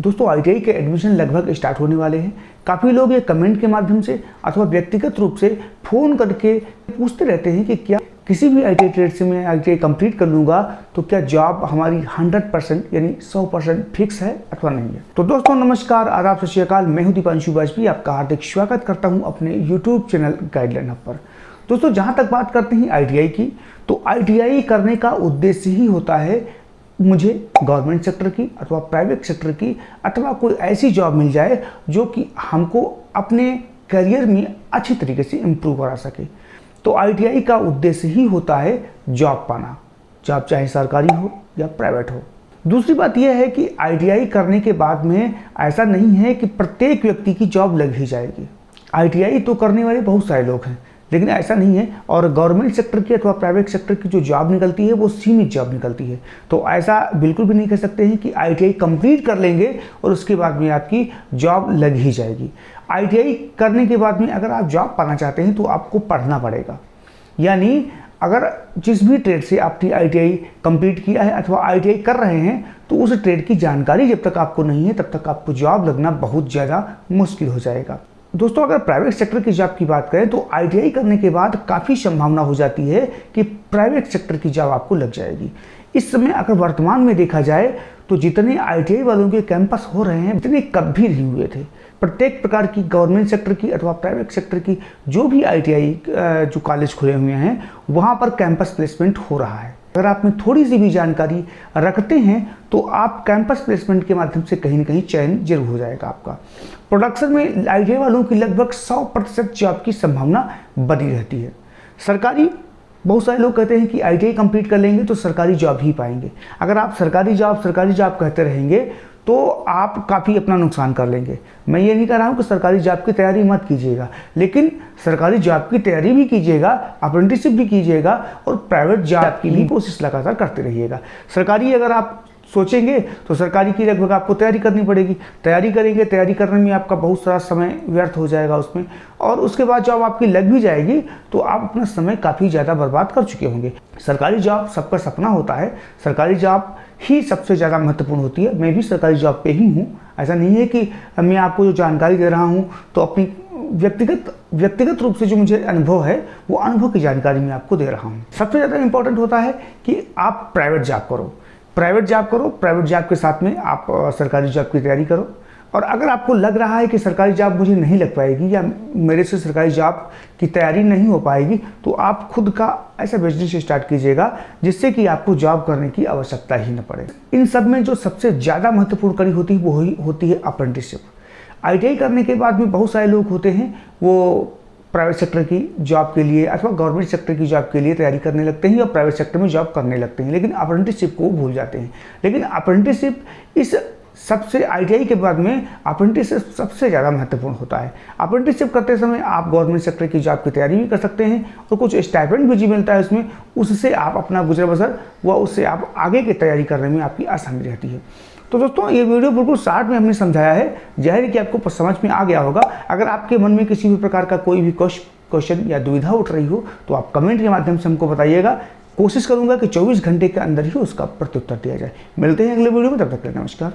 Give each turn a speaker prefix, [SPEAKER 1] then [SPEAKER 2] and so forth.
[SPEAKER 1] दोस्तों आईटीआई के एडमिशन लगभग स्टार्ट होने वाले हैं। काफ़ी लोग ये कमेंट के माध्यम से अथवा व्यक्तिगत रूप से फ़ोन करके पूछते रहते हैं कि क्या किसी भी आईटीआई ट्रेड से मैं आईटीआई कंप्लीट कर लूँगा तो क्या जॉब हमारी 100% यानी 100% फिक्स है अथवा नहीं है। तो दोस्तों नमस्कार, आदाब, सत श्री अकाल। मैं हूं दीपांशु वाजपेयी, आपका हार्दिक स्वागत करता हूं अपने यूट्यूब चैनल गाइडलाइन हब पर। दोस्तों जहां तक बात करते हैं आईटीआई की, तो आईटीआई करने का उद्देश्य ही होता है मुझे गवर्नमेंट सेक्टर की अथवा प्राइवेट सेक्टर की अथवा कोई ऐसी जॉब मिल जाए जो कि हमको अपने करियर में अच्छी तरीके से इम्प्रूव करा सके। तो आईटीआई का उद्देश्य ही होता है जॉब पाना, जॉब चाहे सरकारी हो या प्राइवेट हो। दूसरी बात यह है कि आईटीआई करने के बाद में ऐसा नहीं है कि प्रत्येक व्यक्ति की जॉब लग ही जाएगी। आईटीआई तो करने वाले बहुत सारे लोग हैं, लेकिन ऐसा नहीं है। और गवर्नमेंट सेक्टर की अथवा प्राइवेट सेक्टर की जो जॉब निकलती है वो सीमित जॉब निकलती है। तो ऐसा बिल्कुल भी नहीं कह सकते हैं कि आईटीआई कंप्लीट कर लेंगे और उसके बाद में आपकी जॉब लग ही जाएगी। आईटीआई करने के बाद में अगर आप जॉब पाना चाहते हैं तो आपको पढ़ना पड़ेगा। यानी अगर जिस भी ट्रेड से आपने आईटीआई कंप्लीट किया है अथवा आईटीआई कर रहे हैं तो उस ट्रेड की जानकारी जब तक आपको नहीं है तब तक आपको जॉब लगना बहुत ज़्यादा मुश्किल हो जाएगा। दोस्तों अगर प्राइवेट सेक्टर की जॉब की बात करें तो आईटीआई करने के बाद काफ़ी संभावना हो जाती है कि प्राइवेट सेक्टर की जॉब आपको लग जाएगी। इस समय अगर वर्तमान में देखा जाए तो जितने आईटीआई वालों के कैंपस हो रहे हैं इतने कभी नहीं हुए थे। प्रत्येक प्रकार की गवर्नमेंट सेक्टर की अथवा प्राइवेट सेक्टर की जो भी आईटीआई जो कॉलेज खुले हुए हैं वहाँ पर कैंपस प्लेसमेंट हो रहा है। अगर आप में थोड़ी सी भी जानकारी रखते हैं तो आप कैंपस प्लेसमेंट के माध्यम से कहीं ना कहीं चयन जरूर हो जाएगा आपका। प्रोडक्शन में आईटीआई वालों की लगभग 100% जॉब की संभावना बनी रहती है। सरकारी, बहुत सारे लोग कहते हैं कि आईटीआई कंप्लीट कर लेंगे तो सरकारी जॉब ही पाएंगे। अगर आप सरकारी जॉब कहते रहेंगे तो आप काफ़ी अपना नुकसान कर लेंगे। मैं ये नहीं कह रहा हूँ कि सरकारी जॉब की तैयारी मत कीजिएगा, लेकिन सरकारी जॉब की तैयारी भी कीजिएगा, अप्रेंटिसशिप भी कीजिएगा और प्राइवेट जॉब की भी कोशिश लगातार करते रहिएगा। सरकारी अगर आप सोचेंगे तो सरकारी की लगभग आपको तैयारी करनी पड़ेगी। तैयारी करेंगे, तैयारी करने में आपका बहुत सारा समय व्यर्थ हो जाएगा उसमें, और उसके बाद जॉब आपकी लग भी जाएगी तो आप अपना समय काफ़ी ज़्यादा बर्बाद कर चुके होंगे। सरकारी जॉब सबका सपना होता है, सरकारी जॉब ही सबसे ज़्यादा महत्वपूर्ण होती है। मैं भी सरकारी जॉब पे ही हूँ। ऐसा नहीं है कि मैं आपको जो जानकारी दे रहा हूँ तो अपनी व्यक्तिगत रूप से जो मुझे अनुभव है वो अनुभव की जानकारी मैं आपको दे रहा हूँ। सबसे ज़्यादा इम्पोर्टेंट होता है कि आप प्राइवेट जॉब करो, प्राइवेट जॉब के साथ में आप सरकारी जॉब की तैयारी करो। और अगर आपको लग रहा है कि सरकारी जॉब मुझे नहीं लग पाएगी या मेरे से सरकारी जॉब की तैयारी नहीं हो पाएगी तो आप खुद का ऐसा बिजनेस स्टार्ट कीजिएगा जिससे कि आपको जॉब करने की आवश्यकता ही न पड़े। इन सब में जो सबसे ज़्यादा महत्वपूर्ण कड़ी होती है वो होती है अप्रेंटिसशिप। आईटीआई करने के बाद में बहुत सारे लोग होते हैं वो प्राइवेट सेक्टर की जॉब के लिए अथवा गवर्नमेंट सेक्टर की जॉब के लिए तैयारी करने लगते हैं या प्राइवेट सेक्टर में जॉब करने लगते हैं, लेकिन अप्रेंटिसशिप को भूल जाते हैं। लेकिन अप्रेंटिसशिप इस सबसे आईटीआई के बाद में अप्रेंटिसशिप सबसे ज़्यादा महत्वपूर्ण होता है। अप्रेंटिसशिप करते समय आप गवर्नमेंट सेक्टर की जॉब की तैयारी भी कर सकते हैं और कुछ स्टाइपेंड भी मिलता है उसमें, उससे आप अपना गुजर बसर व उससे आप आगे की तैयारी करने में आपकी आसानी रहती है। तो दोस्तों ये वीडियो बिल्कुल शॉर्ट में हमने समझाया है, जाहिर है कि आपको समझ में आ गया होगा। अगर आपके मन में किसी भी प्रकार का कोई भी क्वेश्चन या दुविधा उठ रही हो तो आप कमेंट के माध्यम से हमको बताइएगा। कोशिश करूंगा कि 24 घंटे के अंदर ही उसका प्रत्युत्तर दिया जाए। मिलते हैं अगले वीडियो में, तब तक के लिए नमस्कार।